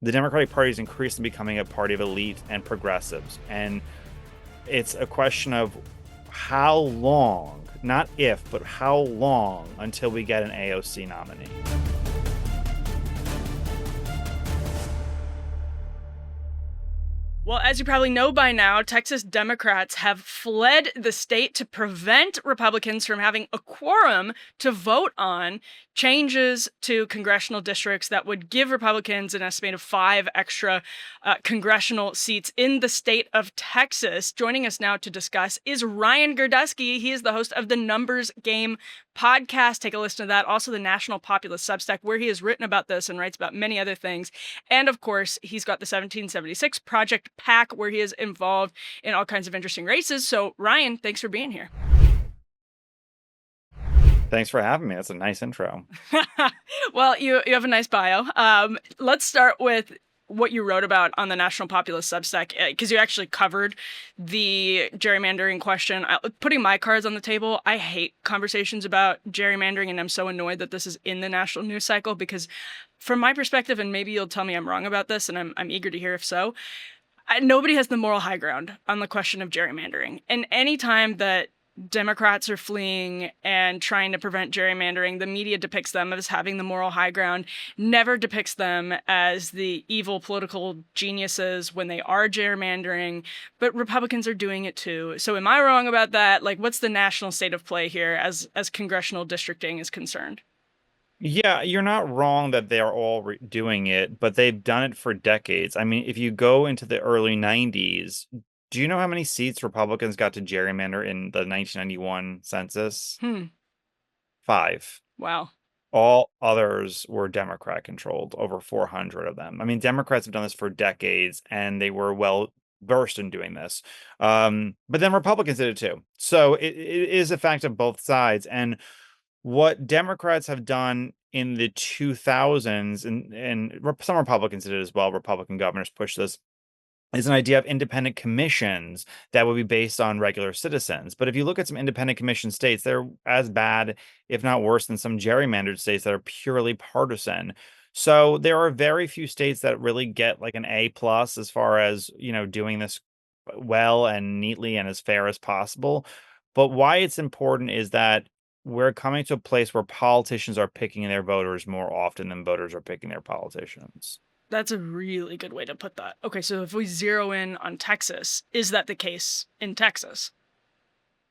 the Democratic Party is increasingly becoming a party of elite and progressives. And it's a question of how long, not if, but how long until we get an AOC nominee. Well, as you probably know by now, Texas Democrats have fled the state to prevent Republicans from having a quorum to vote on changes to congressional districts that would give Republicans an estimated 5 extra congressional seats in the state of Texas. Joining us now to discuss is Ryan Girdusky. He is the host of the Numbers Game podcast. Take a listen to that. Also, the National Populist Substack, where he has written about this and writes about many other things. And of course, he's got the 1776 Project PAC, where he is involved in all kinds of interesting races. So, Ryan, thanks for being here. Thanks for having me. That's a nice intro. Well, you have a nice bio. Let's start with what you wrote about on the National Populist Substack, because you actually covered the gerrymandering question. Putting my cards on the table, I hate conversations about gerrymandering, and I'm so annoyed that this is in the national news cycle, because from my perspective, and maybe you'll tell me I'm wrong about this, and I'm eager to hear if so, nobody has the moral high ground on the question of gerrymandering. And any time that Democrats are fleeing and trying to prevent gerrymandering, the media depicts them as having the moral high ground, never depicts them as the evil political geniuses when they are gerrymandering, but Republicans are doing it too. So am I wrong about that? Like, what's the national state of play here as congressional districting is concerned? Yeah, you're not wrong that they're all doing it, but they've done it for decades. I mean, if you go into the early 90s, do you know how many seats Republicans got to gerrymander in the 1991 census? 5. Wow. All others were Democrat controlled, over 400 of them. I mean, Democrats have done this for decades, and they were well versed in doing this. But then Republicans did it too. So it is a fact of both sides. And what Democrats have done in the 2000s, and some Republicans did it as well, Republican governors pushed this, is an idea of independent commissions that would be based on regular citizens. But if you look at some independent commission states, they're as bad, if not worse, than some gerrymandered states that are purely partisan. So there are very few states that really get like an A plus as far as, doing this well and neatly and as fair as possible. But why it's important is that we're coming to a place where politicians are picking their voters more often than voters are picking their politicians. That's a really good way to put that. Okay, so if we zero in on Texas, is that the case in Texas?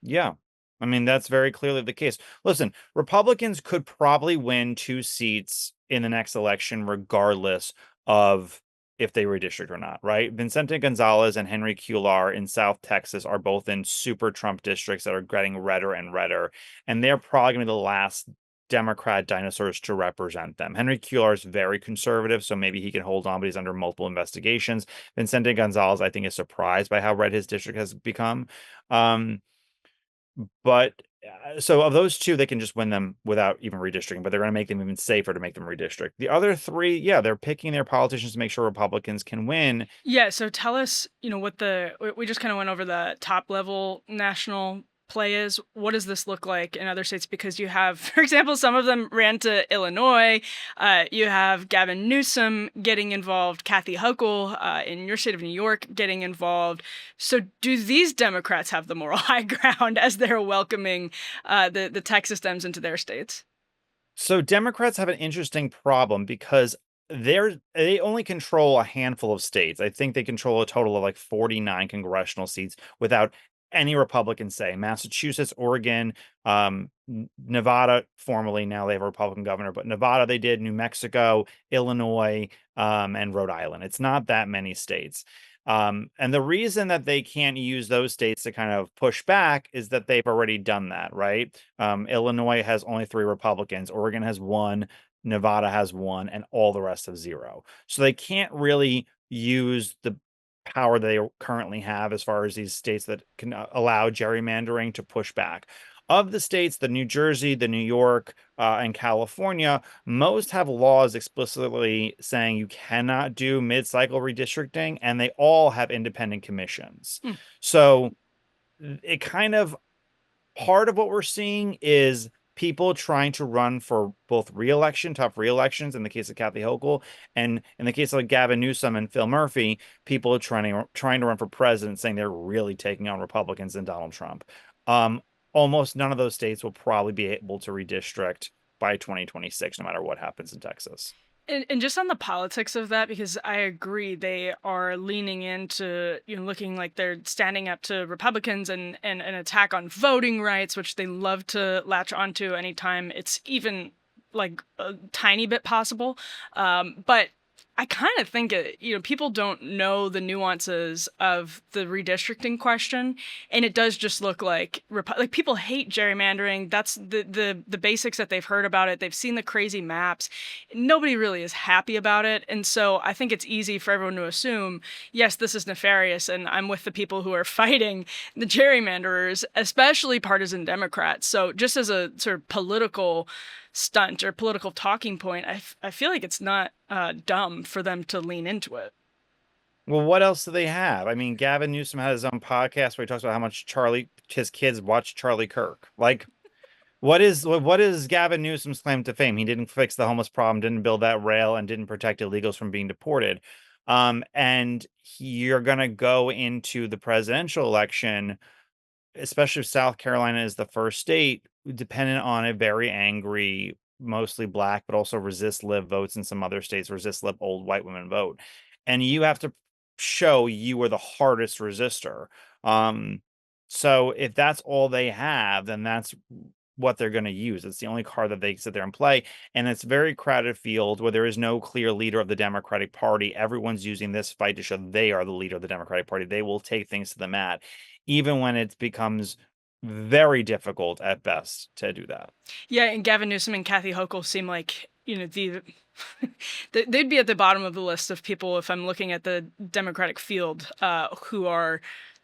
Yeah. I mean, that's very clearly the case. Listen, Republicans could probably win 2 seats in the next election, regardless of if they redistrict or not, right? Vicente Gonzalez and Henry Cuellar in South Texas are both in super Trump districts that are getting redder and redder. And they're probably going to be the last Democrat dinosaurs to represent them. Henry Cuellar is very conservative, so maybe he can hold on, but he's under multiple investigations. Vicente Gonzalez, I think, is surprised by how red his district has become. But so of those 2, they can just win them without even redistricting, but they're going to make them even safer to make them redistrict. The other 3, yeah, they're picking their politicians to make sure Republicans can win. Yeah, so tell us, we just kind of went over the top level national play is. What does this look like in other states? Because you have, for example, some of them ran to Illinois. You have Gavin Newsom getting involved, Kathy Hochul in your state of New York getting involved. So do these Democrats have the moral high ground as they're welcoming the Texas Dems into their states? So Democrats have an interesting problem because they only control a handful of states. I think they control a total of like 49 congressional seats without any Republican say. Massachusetts, Oregon, Nevada, formerly, now they have a Republican governor, but Nevada they did, New Mexico, Illinois, and Rhode Island. It's not that many states. And the reason that they can't use those states to kind of push back is that they've already done that, right? Illinois has only 3 Republicans, Oregon has 1, Nevada has 1, and all the rest have 0. So they can't really use the power they currently have as far as these states that can allow gerrymandering to push back. Of the states, the New Jersey, the New York, and California, most have laws explicitly saying you cannot do mid-cycle redistricting, and they all have independent commissions. So it kind of, part of what we're seeing is people trying to run for both re-election, tough re-elections in the case of Kathy Hochul, and in the case of like Gavin Newsom and Phil Murphy, people trying to run for president, saying they're really taking on Republicans and Donald Trump. Um, Almost none of those states will probably be able to redistrict by 2026, no matter what happens in Texas. And just on the politics of that, because I agree they are leaning into, looking like they're standing up to Republicans and an attack on voting rights, which they love to latch onto anytime it's even like a tiny bit possible. But I kind of think people don't know the nuances of the redistricting question, and it does just look like like people hate gerrymandering. That's the basics that they've heard about it. They've seen the crazy maps. Nobody really is happy about it, and so I think it's easy for everyone to assume, yes, this is nefarious, and I'm with the people who are fighting the gerrymanderers, especially partisan Democrats. So just as a sort of political stunt or political talking point, I feel like it's not dumb for them to lean into it. Well, what else do they have? I mean, Gavin Newsom had his own podcast where he talks about how much his kids watch Charlie Kirk. Like, what is Gavin Newsom's claim to fame? He didn't fix the homeless problem, didn't build that rail, and didn't protect illegals from being deported. And you're gonna go into the presidential election, especially if South Carolina is the first state, dependent on a very angry, mostly black, but also resist live votes in some other states, resist live old white women vote. And you have to show you were the hardest resistor. Um, so if that's all they have, then that's what they're going to use. It's the only card that they sit there and play. And it's a very crowded field where there is no clear leader of the Democratic Party. Everyone's using this fight to show they are the leader of the Democratic Party. They will take things to the mat even when it becomes very difficult at best to do that. Yeah, and Gavin Newsom and Kathy Hochul seem like, they'd be at the bottom of the list of people if I'm looking at the Democratic field who are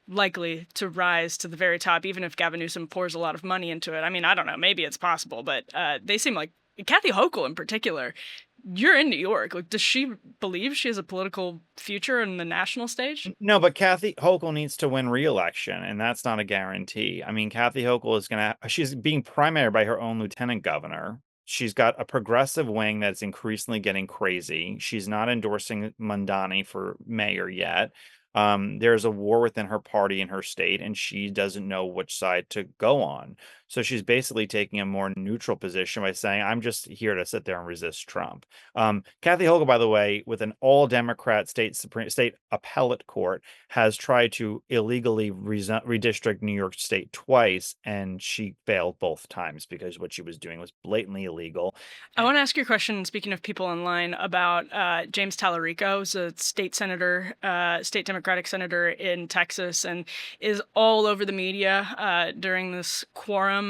likely to rise to the very top, even if Gavin Newsom pours a lot of money into it. I mean, I don't know, maybe it's possible, but they seem like Kathy Hochul in particular. You're in New York. Like, does she believe she has a political future in the national stage? No, but Kathy Hochul needs to win re-election, and that's not a guarantee. I mean, Kathy Hochul she's being primary by her own lieutenant governor. She's got a progressive wing that's increasingly getting crazy. She's not endorsing Mondani for mayor yet. There's a war within her party in her state, and she doesn't know which side to go on. So she's basically taking a more neutral position by saying, I'm just here to sit there and resist Trump. Kathy Hochul, by the way, with an all-Democrat state appellate court, has tried to illegally redistrict New York State twice, and she failed both times because what she was doing was blatantly illegal. I want to ask you a question, speaking of people online, about James Tallarico, who's a state senator, state Democratic senator in Texas, and is all over the media during this quorum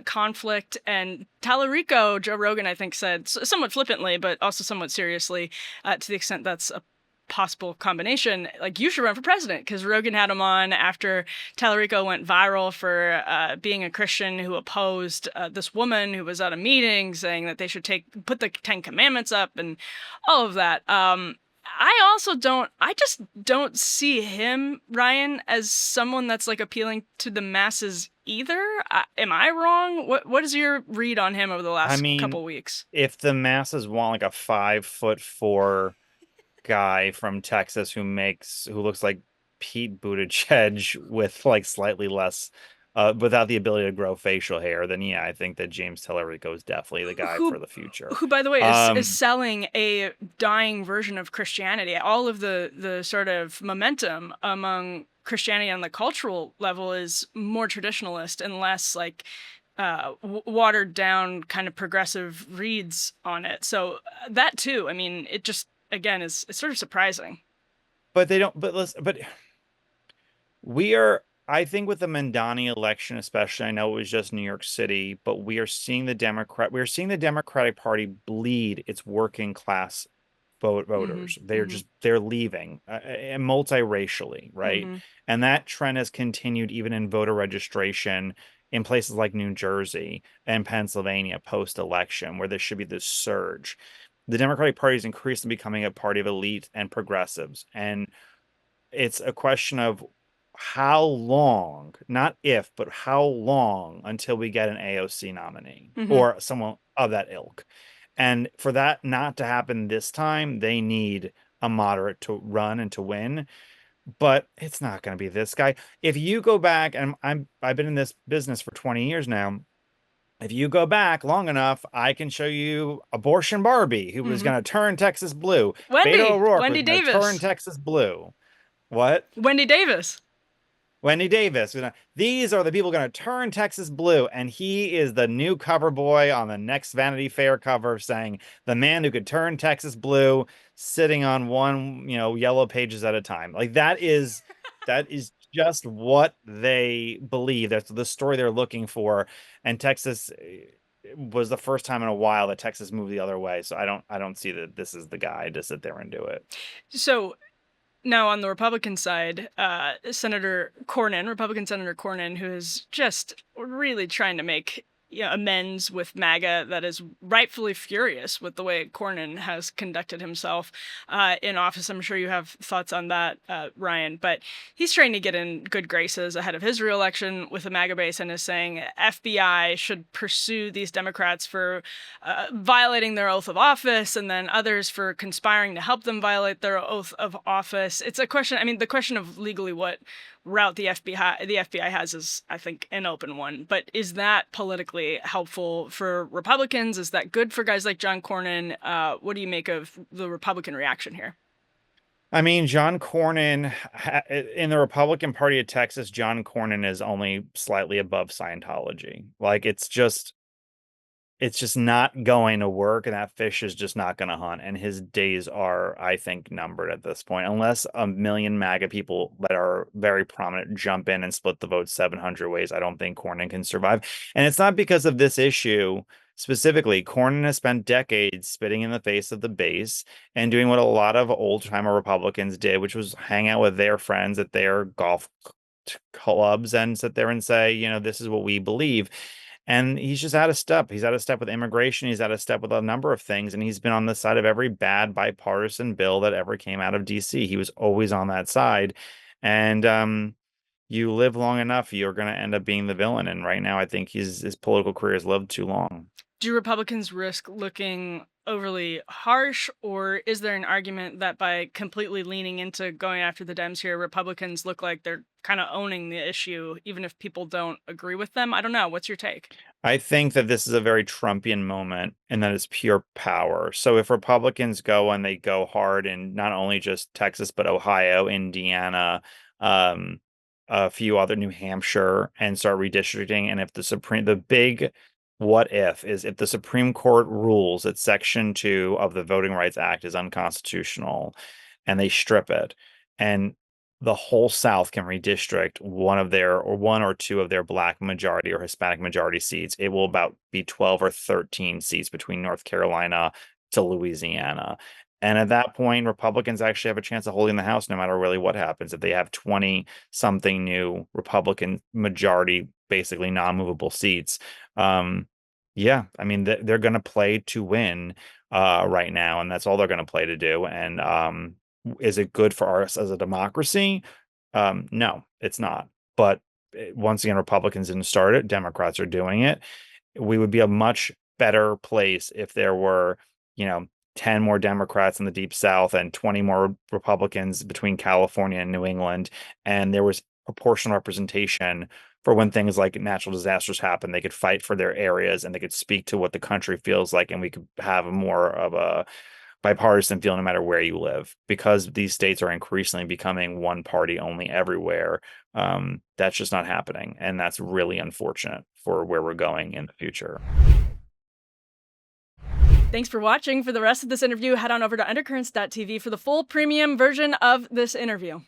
conflict. And Tallarico, Joe Rogan, I think, said somewhat flippantly, but also somewhat seriously, to the extent that's a possible combination, like, you should run for president, because Rogan had him on after Tallarico went viral for being a Christian who opposed this woman who was at a meeting saying that they should put the Ten Commandments up and all of that. I just don't see him, Ryan, as someone that's like appealing to the masses either. Am I wrong? What is your read on him over the I last mean, couple weeks? if the masses want like a 5'4" guy from Texas who looks like Pete Buttigieg with like slightly less without the ability to grow facial hair, then yeah, I think that James Tallarico is definitely the guy Who for the future. who, by the way, is Um selling a dying version of Christianity. All of the sort of momentum among Christianity on the cultural level is more traditionalist and less like watered down kind of progressive reads on it. So that too, I mean, it just again is it's sort of surprising. but they don't but listen, but we are, I think with the Mandani election, especially, I know it was just New York City, but we're seeing the Democratic Party bleed its working class Hmm. voters. Hmm. They're leaving, and multiracially, right? Hmm. And that trend has continued even in voter registration in places like New Jersey and Pennsylvania post-election, where there should be this surge. The Democratic Party is increasingly becoming a party of elite and progressives, and it's a question of how long, not if, but how long until we get an AOC nominee Hmm. or someone of that ilk. And for that not to happen this time, they need a moderate to run and to win. But it's not going to be this guy. If you go back, and I've been in this business for 20 years now. If you go back long enough, I can show you Abortion Barbie, who was Hmm. going to turn Texas blue. Beto Wendy, O'Rourke was Wendy going to turn Davis, Texas blue. What? Wendy Davis. Wendy Davis. These are the people going to turn Texas blue, and he is the new cover boy on the next Vanity Fair cover, saying the man who could turn Texas blue, sitting on one, yellow pages at a time. Like that is just what they believe. That's the story they're looking for, and Texas was the first time in a while that Texas moved the other way. So I don't see that this is the guy to sit there and do it. So now on the Republican side, Republican Senator Cornyn, who is just really trying to make amends with MAGA, that is rightfully furious with the way Cornyn has conducted himself in office. I'm sure you have thoughts on that, Ryan, but he's trying to get in good graces ahead of his reelection with the MAGA base and is saying FBI should pursue these Democrats for violating their oath of office, and then others for conspiring to help them violate their oath of office. It's a question. I mean, the question of legally what route the FBI has is, I think, an open one. But is that politically helpful for Republicans? Is that good for guys like John Cornyn? What do you make of the Republican reaction here? I mean, John Cornyn in the Republican Party of Texas, John Cornyn is only slightly above Scientology. Like it's just not going to work, and that fish is just not going to hunt. And his days are, I think, numbered at this point, unless a million MAGA people that are very prominent jump in and split the vote 700 ways. I don't think Cornyn can survive. And it's not because of this issue specifically. Cornyn has spent decades spitting in the face of the base and doing what a lot of old timer Republicans did, which was hang out with their friends at their golf clubs and sit there and say, this is what we believe. And he's just out of step. He's out of step with immigration. He's out of step with a number of things. And he's been on the side of every bad bipartisan bill that ever came out of DC. He was always on that side. And you live long enough, you're going to end up being the villain. And right now, I think his political career has lived too long. Do Republicans risk looking overly harsh, or is there an argument that by completely leaning into going after the Dems here, Republicans look like they're kind of owning the issue, even if people don't agree with them? I don't know. What's your take? I think that this is a very Trumpian moment and that it's pure power. So if Republicans go and they go hard in not only just Texas, but Ohio, Indiana, um, a few other New Hampshire and start redistricting, and if the big what if is if the Supreme Court rules that Section 2 of the Voting Rights Act is unconstitutional and they strip it, and the whole South can redistrict one or two of their black majority or Hispanic majority seats, it will about be 12 or 13 seats between North Carolina to Louisiana. And at that point, Republicans actually have a chance of holding the House no matter really what happens. If they have 20 something new Republican majority, basically non-movable seats. Yeah, I mean, they're going to play to win right now, and that's all they're going to play to do. And is it good for us as a democracy? No, it's not. But once again, Republicans didn't start it. Democrats are doing it. We would be a much better place if there were, 10 more Democrats in the Deep South and 20 more Republicans between California and New England. And there was proportional representation for when things like natural disasters happen. They could fight for their areas and they could speak to what the country feels like. And we could have more of a bipartisan feel no matter where you live, because these states are increasingly becoming one party only everywhere. That's just not happening, and that's really unfortunate for where we're going in the future. Thanks for watching. For the rest of this interview, head on over to undercurrents.tv for the full premium version of this interview.